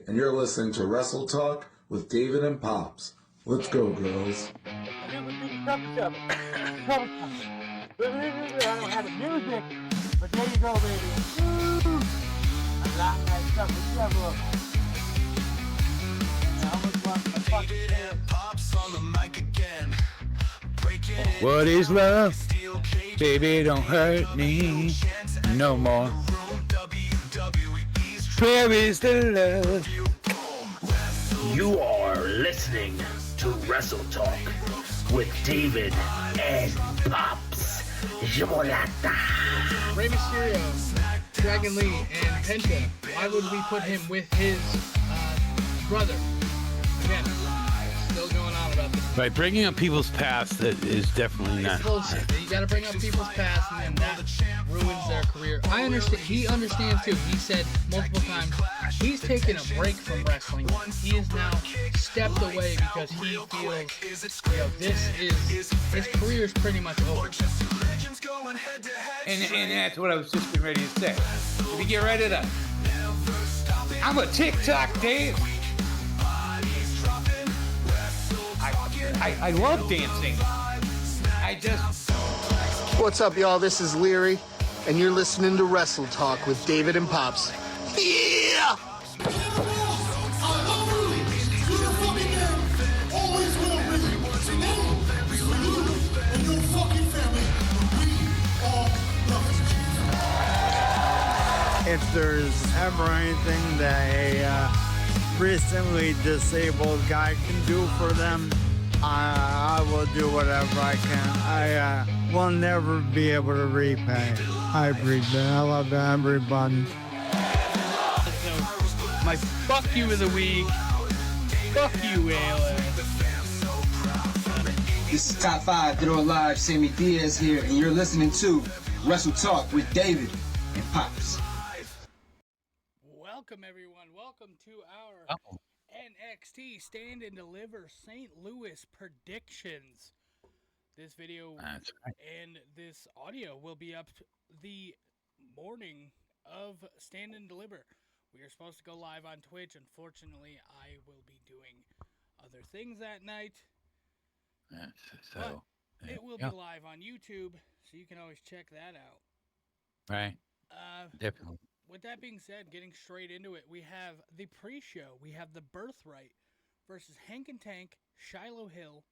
and you're listening to Wrestle Talk with David and Pops. Let's go, girls. I don't have the music, but there you go, baby. Woo! I like that stuff with trouble. David and Pops on the mic again. What is love? Baby, don't hurt me no more. Where is the love? You are listening to Wrestle Talk with David and Pops. Jamolata. Rey Mysterio, Dragon Lee, and Penta. Why would we put him with his brother? Again, still going on about this. Right, bringing up people's past that is definitely not. Bullshit. You gotta bring up people's past, and then that ruins their career. I understand. He understands too. He said multiple times he's taken a break from wrestling. He is now stepped away because he feels, this is his career is pretty much over. And that's what I was just getting ready to say. If you get right it up, I'm a TikTok Dave. I love dancing. What's up, y'all? This is Leary, and you're listening to Wrestle Talk with David and Pops. Yeah! If there's ever anything that a recently disabled guy can do for them, I will do whatever I can. I will never be able to repay. I appreciate it. I love everybody. So, my fuck you of the week. Fuck you, ALS. This is Top 5 Dead or Alive, Sammy Diaz here, and you're listening to Wrestle Talk with David and Pops. Welcome, everyone. Welcome to our NXT Stand and Deliver St. Louis predictions. This video and this audio will be up the morning of Stand and Deliver. We are supposed to go live on Twitch. Unfortunately, I will be doing other things that night. It will be live on YouTube, so you can always check that out. Right. Definitely. With that being said, getting straight into it, we have the pre-show. We have the Birthright versus Hank and Tank, Shiloh Hill,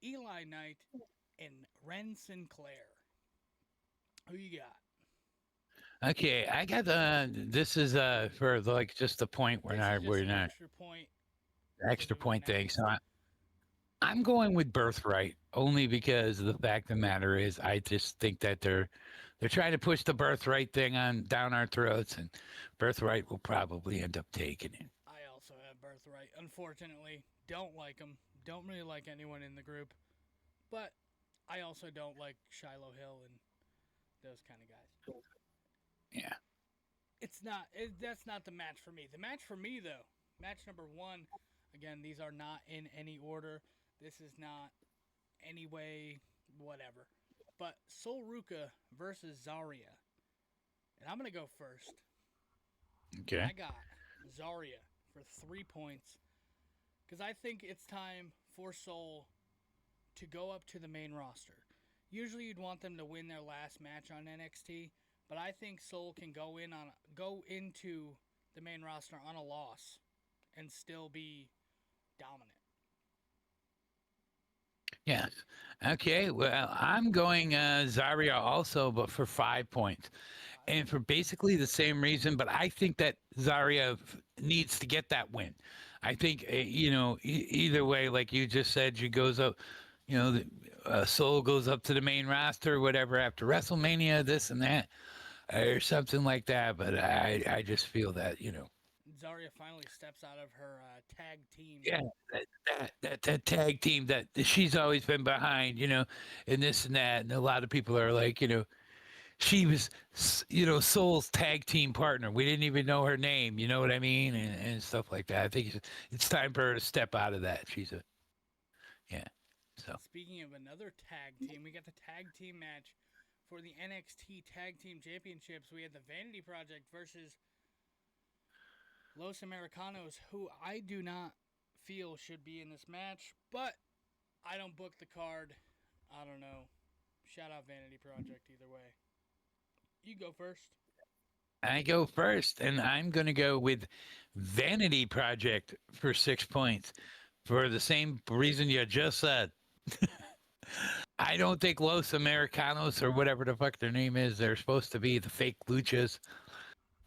Eli Knight, and Ren Sinclair. Who you got? Okay, I got this is for like just the point we're not extra point thing. So I'm going with Birthright only because the fact of the matter is I just think that they're trying to push the Birthright thing down our throats, and Birthright will probably end up taking it. I also have Birthright. Unfortunately, don't like them. Don't really like anyone in the group, but I also don't like Shiloh Hill and those kind of guys. Yeah. That's not the match for me. The match for me, though, match number 1, again, these are not in any order. This is not any way, whatever. But Sol Ruca versus Zarya. And I'm going to go first. Okay. I got Zarya for 3 points. Because I think it's time for Sol to go up to the main roster. Usually you'd want them to win their last match on NXT. But I think Sol can go into the main roster on a loss and still be dominant. Yes. Okay. Well, I'm going Zarya also, but for 5 points. And for basically the same reason, but I think that Zarya needs to get that win. I think, either way, like you just said, she goes up, Sol goes up to the main roster or whatever after WrestleMania, this and that, or something like that. But I just feel that, Zarya finally steps out of her tag team. Yeah, that tag team that she's always been behind, and this and that. And a lot of people are like, she was, Sol's tag team partner. We didn't even know her name, you know what I mean? And stuff like that. I think it's time for her to step out of that. So. Speaking of another tag team, we got the tag team match for the NXT Tag Team Championships. We had the Vanity Project versus Los Americanos, who I do not feel should be in this match, but I don't book the card. I don't know. Shout out Vanity Project either way. You go first. I go first, and I'm going to go with Vanity Project for 6 points for the same reason you just said. I don't think Los Americanos or whatever the fuck their name is, they're supposed to be the fake luchas.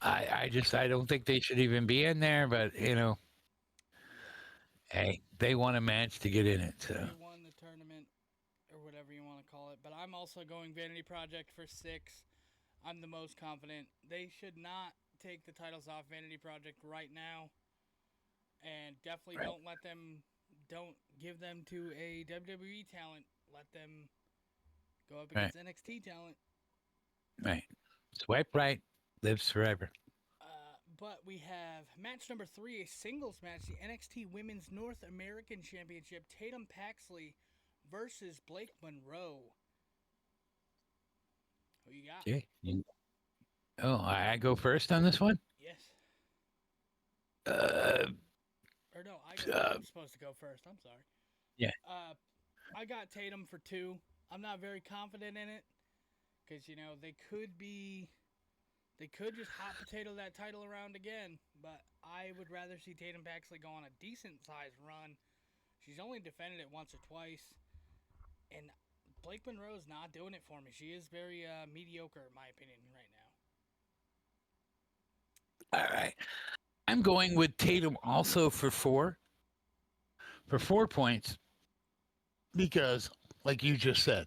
I don't think they should even be in there, but hey, they won a match to get in it. So They won the tournament or whatever you want to call it, but I'm also going Vanity Project for 6. I'm the most confident. They should not take the titles off Vanity Project right now, and definitely don't give them to a WWE talent. Let them go up against NXT talent. Right. Swipe right, lives forever. But we have match number 3, a singles match, the NXT Women's North American Championship, Tatum Paxley versus Blake Monroe. Who you got? Okay. Oh, I go first on this one? Yes. Uh, Or no, I'm supposed to go first. I'm sorry. Yeah. I got Tatum for 2. I'm not very confident in it because, they could just hot potato that title around again, but I would rather see Tatum Paxley go on a decent-sized run. She's only defended it once or twice, and Blake Monroe's not doing it for me. She is very mediocre, in my opinion, right now. All right. I'm going with Tatum also for 4. For 4 points, because, like you just said,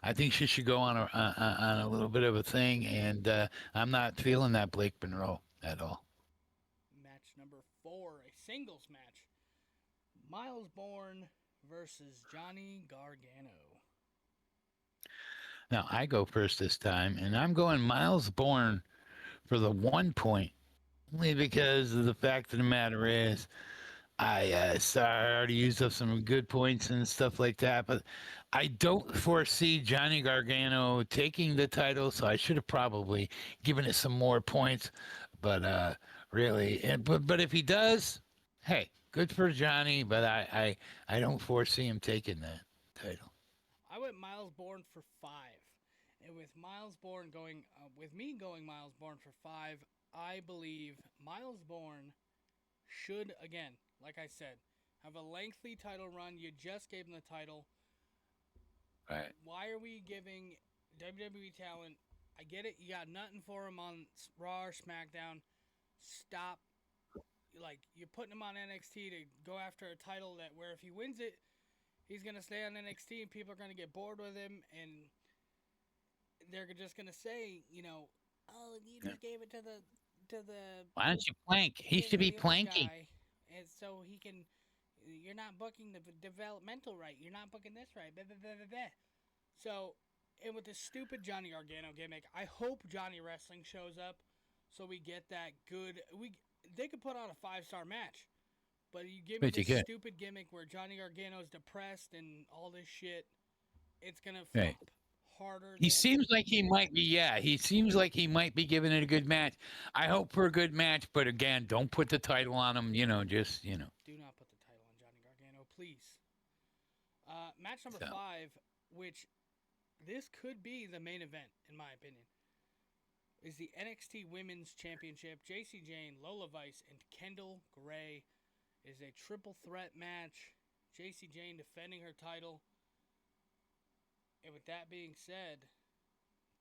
I think she should go on a little bit of a thing, and I'm not feeling that Blake Monroe at all. Match number 4, a singles match. Miles Bourne versus Johnny Gargano. Now, I go first this time, and I'm going Miles Bourne for the 1 point, only because of the fact of the matter is, I already used up some good points and stuff like that, but I don't foresee Johnny Gargano taking the title, so I should have probably given it some more points. But but if he does, hey, good for Johnny. But I don't foresee him taking that title. I went Miles Bourne for 5, and with Miles Bourne going, Miles Bourne for 5, I believe Miles Bourne should, again, like I said, have a lengthy title run. You just gave him the title. Right. Why are we giving WWE talent? I get it. You got nothing for him on Raw or SmackDown. Stop. Like, you're putting him on NXT to go after a title that where if he wins it, he's going to stay on NXT and people are going to get bored with him. And they're just going to say, oh, you just gave it to the Why don't you plank? He should be planking. And so he can. You're not booking the developmental right. You're not booking this right. Blah, blah, blah, blah, blah. So, and with this stupid Johnny Gargano gimmick, I hope Johnny Wrestling shows up so we get that good. They could put on a 5-star match, but you give me this stupid gimmick where Johnny Gargano's depressed and all this shit. It's gonna flop harder. He seems like he might be. Yeah, he seems like he might be giving it a good match. I hope for a good match, but again, don't put the title on him. Do not put the title on Johnny Gargano, please. Match number 5, which this could be the main event, in my opinion, is the NXT Women's Championship. JC Jane, Lola Vice, and Kendall Gray is a triple threat match. JC Jane defending her title. And with that being said,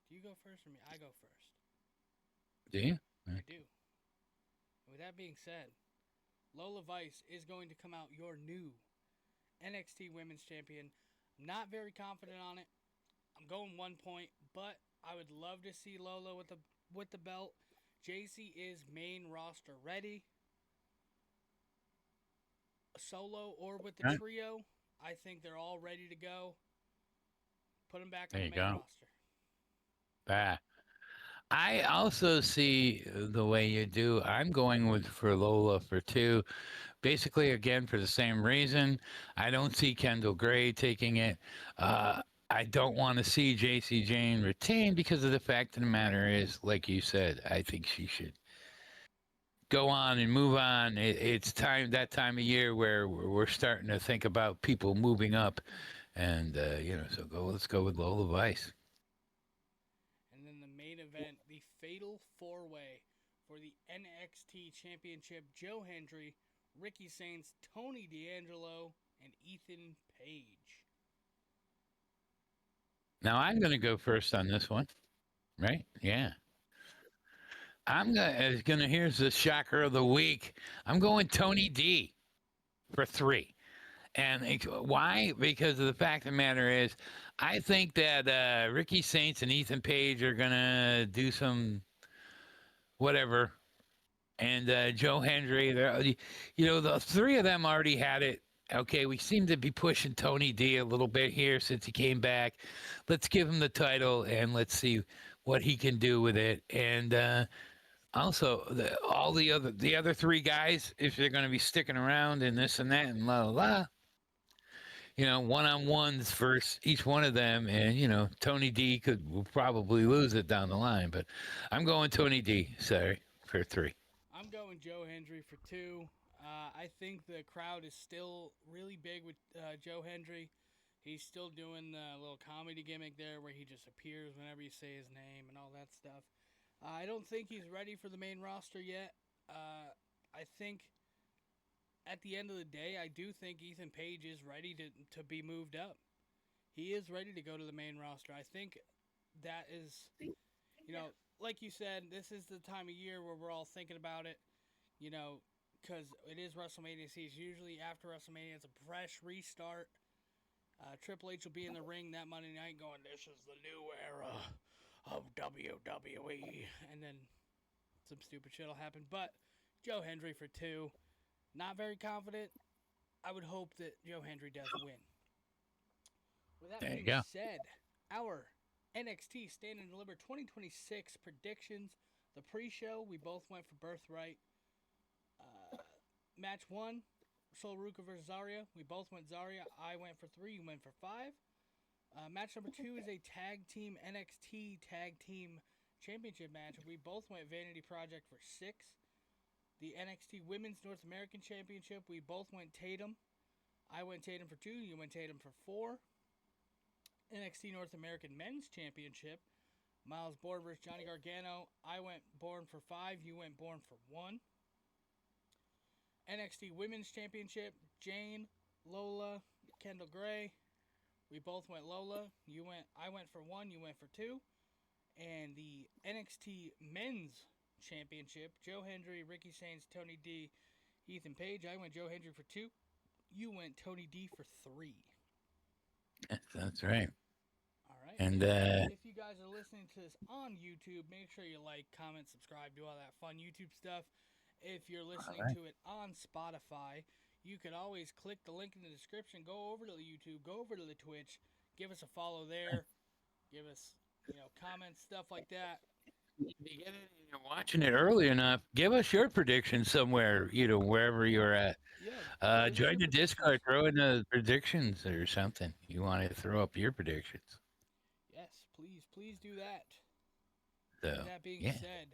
do you go first or me? I go first. Do you? I do. With that being said, Lola Vice is going to come out your new NXT Women's Champion. I'm not very confident on it. I'm going 1 point, but I would love to see Lola with the belt. JC is main roster ready. Solo or with the trio, I think they're all ready to go. Put them back on the main roster. I also see the way you do. I'm going for Lola for 2. Basically, again, for the same reason. I don't see Kendall Gray taking it. I don't want to see JC Jane retain because of the fact of the matter is, like you said, I think she should go on and move on. It's that time of year where we're starting to think about people moving up, and so let's go with Lola Vice. And then the main event, the Fatal 4-Way for the NXT Championship: Joe Hendry, Ricky Saints, Tony D'Angelo, and Ethan Page. Now I'm going to go first on this one, right? Yeah. Here's the shocker of the week. I'm going Tony D for 3. And why? Because of the fact of the matter is, I think that Ricky Saints and Ethan Page are going to do some whatever. And Joe Hendry, the 3 of them already had it. Okay, we seem to be pushing Tony D a little bit here since he came back. Let's give him the title and let's see what he can do with it. And also, the other 3 guys, if they're going to be sticking around and this and that and one-on-ones for each one of them, and Tony D will probably lose it down the line. But I'm going Tony D. Sorry, for 3. I'm going Joe Hendry for 2. I think the crowd is still really big with Joe Hendry. He's still doing the little comedy gimmick there where he just appears whenever you say his name and all that stuff. I don't think he's ready for the main roster yet. I think at the end of the day, I do think Ethan Page is ready to be moved up. He is ready to go to the main roster. I think that is, like you said, this is the time of year where we're all thinking about it, because it is WrestleMania season. Usually after WrestleMania, it's a fresh restart. Triple H will be in the ring that Monday night going, "This is the new era of WWE." And then some stupid shit will happen. But Joe Hendry for 2. Not very confident. I would hope that Joe Hendry does win. With that being said, our NXT Stand and Deliver 2026 predictions. The pre-show, we both went for Birthright. Match 1, Sol Ruca versus Zarya. We both went Zarya. I went for 3. You went for 5. Match number 2 is a tag team NXT Tag Team Championship match. We both went Vanity Project for 6. The NXT Women's North American Championship, we both went Tatum. I went Tatum for 2. You went Tatum for 4. NXT North American Men's Championship, Miles Bourne versus Johnny Gargano. I went Bourne for 5. You went Bourne for 1. NXT Women's Championship, Jane, Lola, Kendall Gray. We both went Lola. I went for 1. You went for 2. And the NXT Men's Championship, Joe Hendry, Ricky Saints, Tony D, Ethan Page. I went Joe Hendry for 2. You went Tony D for 3. That's right. All right. And if you guys are listening to this on YouTube, make sure you like, comment, subscribe, do all that fun YouTube stuff. If you're listening to it on Spotify, you could always click the link in the description, go over to the YouTube, go over to the Twitch, give us a follow there, give us, comments, stuff like that. If you get it and you're watching it early enough, give us your predictions somewhere, wherever you're at. Yeah, join the Discord, throw in the predictions or something. You want to throw up your predictions. Yes, please do that. So, with that being said,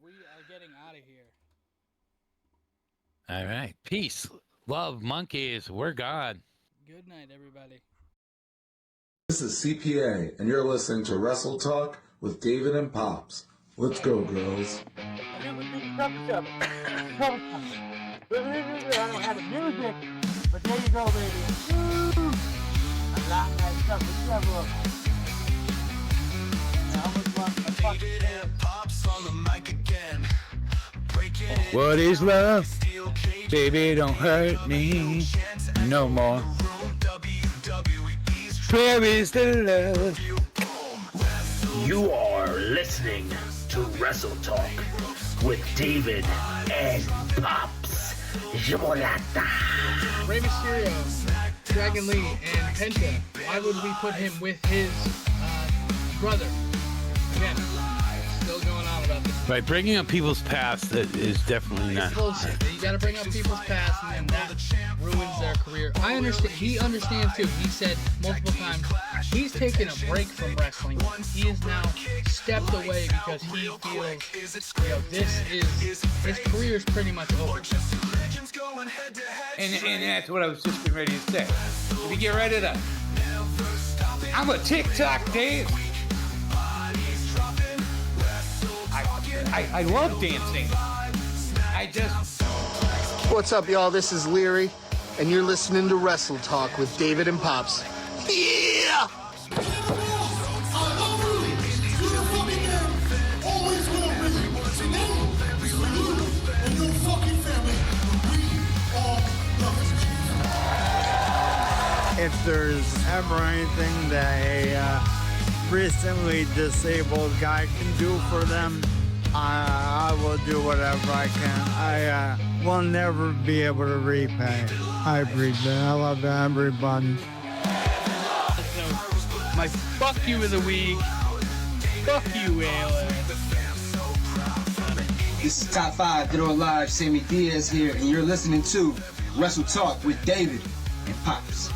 we are getting out of here. All right. Peace, love, monkeys. We're gone. Good night, everybody. This is CPA, and you're listening to Wrestle Talk with David and Pops. Let's go, girls. I don't have the music, but there you go, baby. Woo! I like that stuff with several. I almost lost my fucking David and Pops on the mic again. Breaking it. What is love? Baby, don't hurt me no more. Where is the love? You are listening to Wrestle Talk with David and Pops Jimolata. Rey Mysterio, Dragon Lee, and Penta. Why would we put him with his brother? Again, still going on about this. By bringing up people's past, that is definitely not. Bullshit. You gotta bring up people's past, and then that ruins their career. I understand. He understands too. He said multiple times he's taken a break from wrestling. He is now stepped away because he feels, this is his career is pretty much over. And that's what I was just getting ready to say. If you get ready to, I'm a TikTok Dave. I love dancing. What's up, y'all? This is Leary, and you're listening to Wrestle Talk with David and Pops. Yeah! If there's ever anything that a recently disabled guy can do for them, I will do whatever I can. I will never be able to repay. I appreciate it. I love everybody. My fuck you of the week. Fuck you, Ayla. This is Top 5 Dead or Alive. Sammy Diaz here, and you're listening to Wrestle Talk with David and Pops.